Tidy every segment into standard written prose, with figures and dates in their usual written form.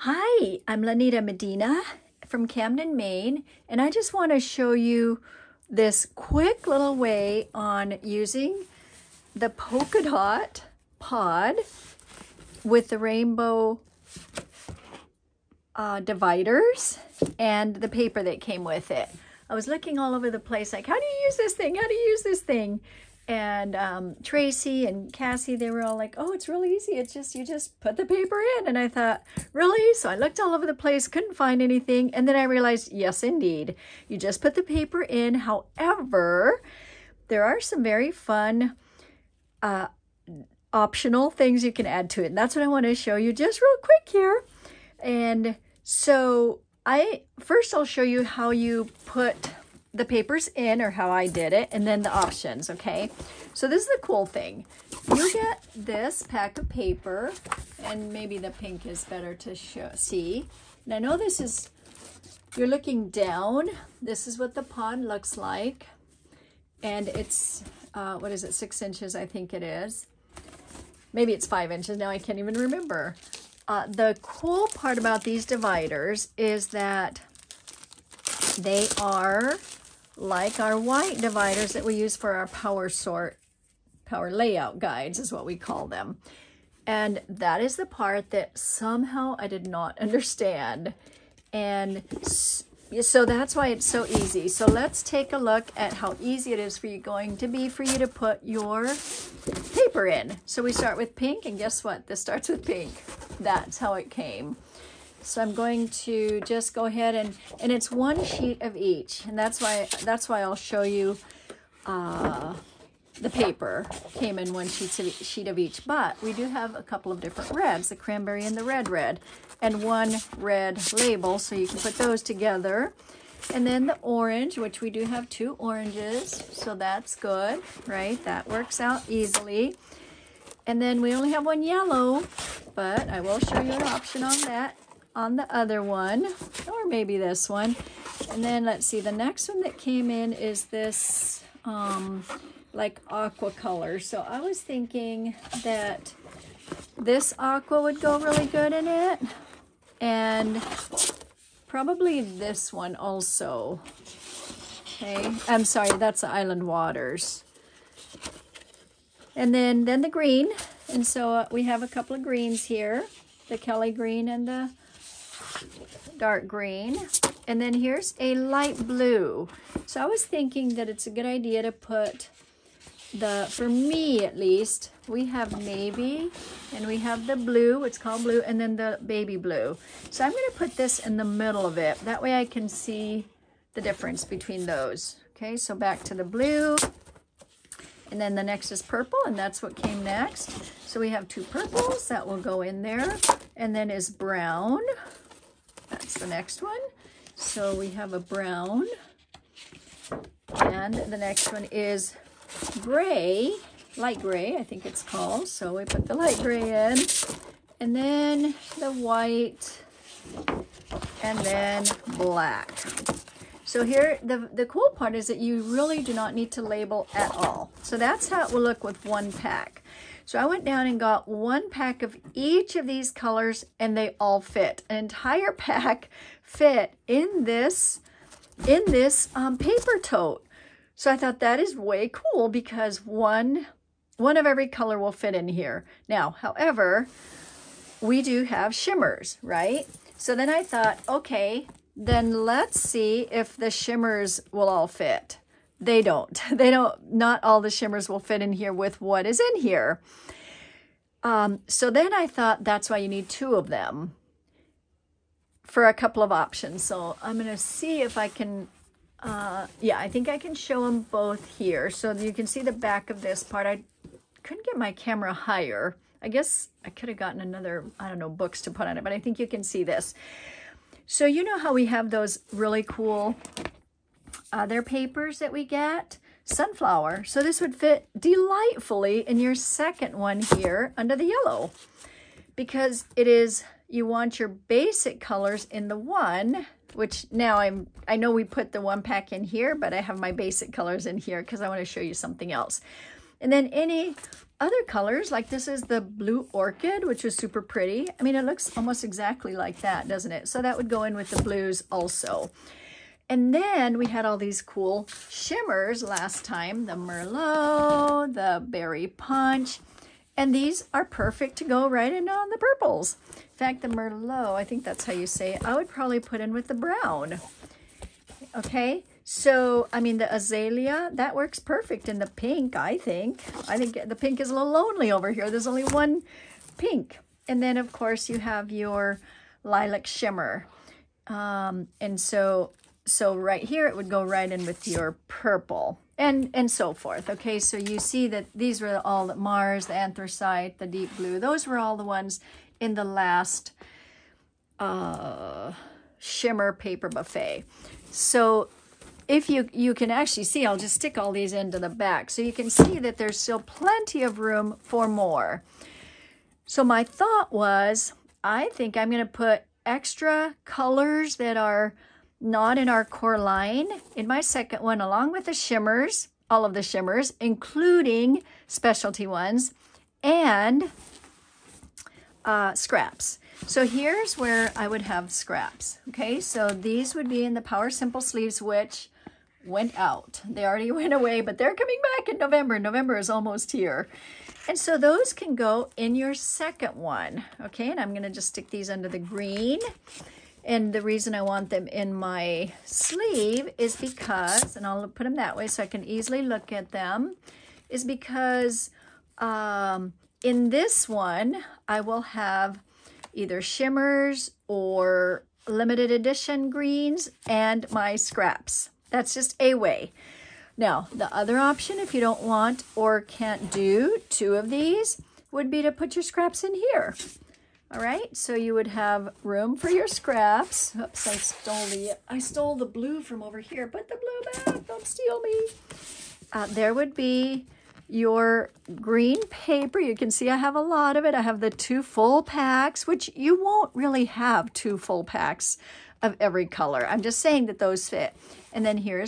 Hi, I'm Lanita Medina from Camden, Maine, and I just want to show you this quick little way on using the polka dot pod with the rainbow dividers and the paper that came with it. I was looking all over the place like, how do you use this thing? How do you use this thing? And Tracy and Cassie, they were all like, oh, it's really easy. It's just, you just put the paper in. And I thought, really? So I looked all over the place, couldn't find anything. And then I realized, yes, indeed, you just put the paper in. However, there are some very fun optional things you can add to it. And that's what I want to show you just real quick here. And so I'll show you how you put the papers in, or how I did it, and then the options. Okay, so this is the cool thing. You get this pack of paper, and maybe the pink is better to see. And I know this is, you're looking down. This is what the pod looks like, and it's what is it, 6 inches? I think it is. Maybe it's 5 inches now. I can't even remember. The cool part about these dividers is that they are like our white dividers that we use for our power layout guides is what we call them. And that is the part that somehow I did not understand. And so that's why it's so easy. So let's take a look at how easy it is for you to put your paper in. So we start with pink, and guess what? This starts with pink. That's how it came. So I'm going to just go ahead and it's one sheet of each, and that's why I'll show you the paper came in one sheet of each. But we do have a couple of different reds, the cranberry and the red, and one red label, so you can put those together. And then the orange, which we do have 2 oranges, so that's good, right? That works out easily. And then we only have 1 yellow, but I will show you an option on that on the other one, or maybe this one. And then let's see, the next one that came in is this like aqua color. So I was thinking that this aqua would go really good in it, and probably this one also. Okay, I'm sorry, that's the Island Waters. And then the green, and so we have a couple of greens here, the Kelly green and the dark green. And then here's a light blue. So I was thinking that it's a good idea to put for me at least, we have navy and we have the blue, it's called blue, and then the baby blue. So I'm going to put this in the middle of it. That way I can see the difference between those. Okay, so back to the blue. And then the next is purple, and that's what came next. So we have 2 purples that will go in there. And then is brown. That's the next one. So we have a brown. And the next one is gray, light gray, I think it's called. So we put the light gray in. And then the white. And then black. So here, the cool part is that you really do not need to label at all. So that's how it will look with 1 pack. So I went down and got 1 pack of each of these colors, and they all fit. An entire pack fit in this paper tote. So I thought that is way cool, because one of every color will fit in here. Now, however, we do have shimmers, right? So then I thought, okay, then let's see if the shimmers will all fit. They don't. Not all the shimmers will fit in here with what is in here. So then I thought that's why you need 2 of them for a couple of options. So I'm going to see if I can, yeah, I think I can show them both here. So you can see the back of this part. I couldn't get my camera higher. I guess I could have gotten another, I don't know, books to put on it, but I think you can see this. So you know how we have those really cool other papers that we get? Sunflower. So this would fit delightfully in your second one here under the yellow, because it is, you want your basic colors in the one, which now I know we put the 1 pack in here, but I have my basic colors in here because I want to show you something else. And then any other colors, like this is the blue orchid, which is super pretty. I mean, it looks almost exactly like that, doesn't it? So that would go in with the blues also. And then we had all these cool shimmers last time, the Merlot, the Berry Punch, and these are perfect to go right in on the purples. In fact, the Merlot, I think that's how you say it, I would probably put in with the brown. Okay, so, I mean, the azalea, that works perfect in the pink, I think. I think the pink is a little lonely over here. There's only one pink. And then, of course, you have your lilac shimmer. And so right here, it would go right in with your purple and so forth. Okay, so you see that these were all the Mars, the anthracite, the deep blue. Those were all the ones in the last shimmer paper buffet. So if you can actually see, I'll just stick all these into the back so you can see that there's still plenty of room for more. So my thought was, I think I'm going to put extra colors that are not in our core line in my second one, along with the shimmers, all of the shimmers, including specialty ones, and scraps. So here's where I would have scraps. Okay, so these would be in the Power Simple sleeves, which went out. They already went away, but they're coming back in November. November is almost here. And so those can go in your second one. Okay, and I'm going to just stick these under the green. And the reason I want them in my sleeve is because, and I'll put them that way so I can easily look at them, is because in this one, I will have either shimmers or limited edition greens and my scraps. That's just a way. Now, the other option, if you don't want or can't do two of these, would be to put your scraps in here. All right, so you would have room for your scraps. Oops, I stole the blue from over here. Put the blue back, don't steal me. There would be your green paper. You can see I have a lot of it. I have the 2 full packs, which you won't really have 2 full packs of every color. I'm just saying that those fit. And then here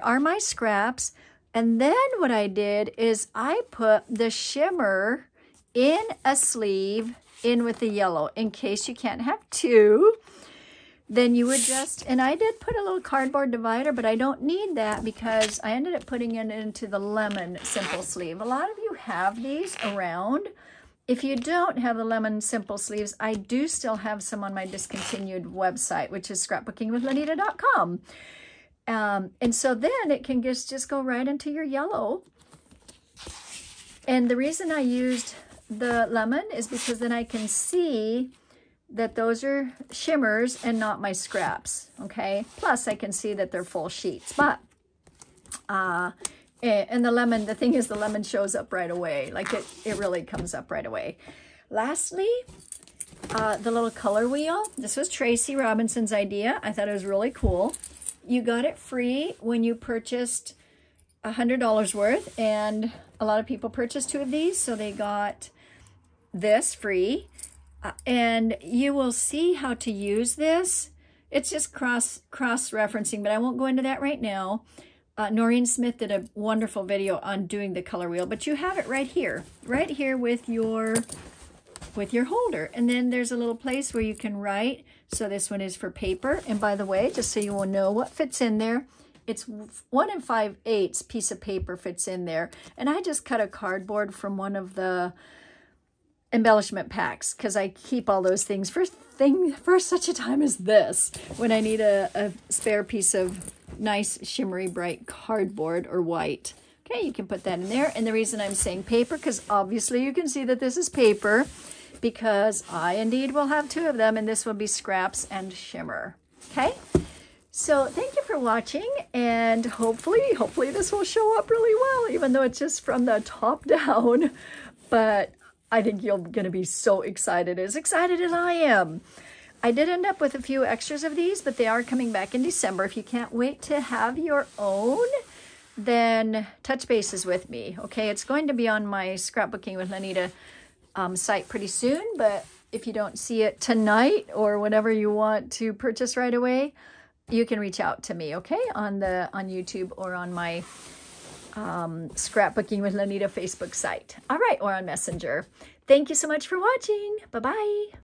are my scraps. And then what I did is I put the shimmer in a sleeve in with the yellow in case you can't have 2. Then you would just, and I did put a little cardboard divider, but I don't need that because I ended up putting it into the lemon simple sleeve. A lot of you have these around. If you don't have the lemon simple sleeves, I do still have some on my discontinued website, which is scrapbookingwithlanita.com. And so then it can just go right into your yellow. And the reason I used the lemon is because then I can see that those are shimmers and not my scraps, okay? Plus I can see that they're full sheets, but, and the lemon, the thing is the lemon shows up right away. Like it really comes up right away. Lastly, the little color wheel. This was Tracy Robinson's idea. I thought it was really cool. You got it free when you purchased $100 worth, and a lot of people purchased 2 of these, so they got this free. And you will see how to use this. It's just cross-referencing, but I won't go into that right now. Noreen Smith did a wonderful video on doing the color wheel, but you have it right here with your holder. And then there's a little place where you can write. So this one is for paper. And by the way, just so you will know what fits in there, it's 1 5/8 piece of paper fits in there. And I just cut a cardboard from one of the embellishment packs because I keep all those things for such a time as this, when I need a spare piece of nice shimmery bright cardboard or white. Okay, you can put that in there. And the reason I'm saying paper, because obviously you can see that this is paper, because I indeed will have 2 of them, and this will be scraps and shimmer. Okay, so thank you for watching, and hopefully this will show up really well, even though it's just from the top down. But I think you're going to be so excited as I am. I did end up with a few extras of these, but they are coming back in December. If you can't wait to have your own, then touch bases with me. Okay, it's going to be on my Scrapbooking with Lanita site pretty soon, but if you don't see it tonight or whenever you want to purchase right away, you can reach out to me, okay, on YouTube or on my Scrapbooking with Lanita Facebook site. All right, or on Messenger. Thank you so much for watching. Bye-bye.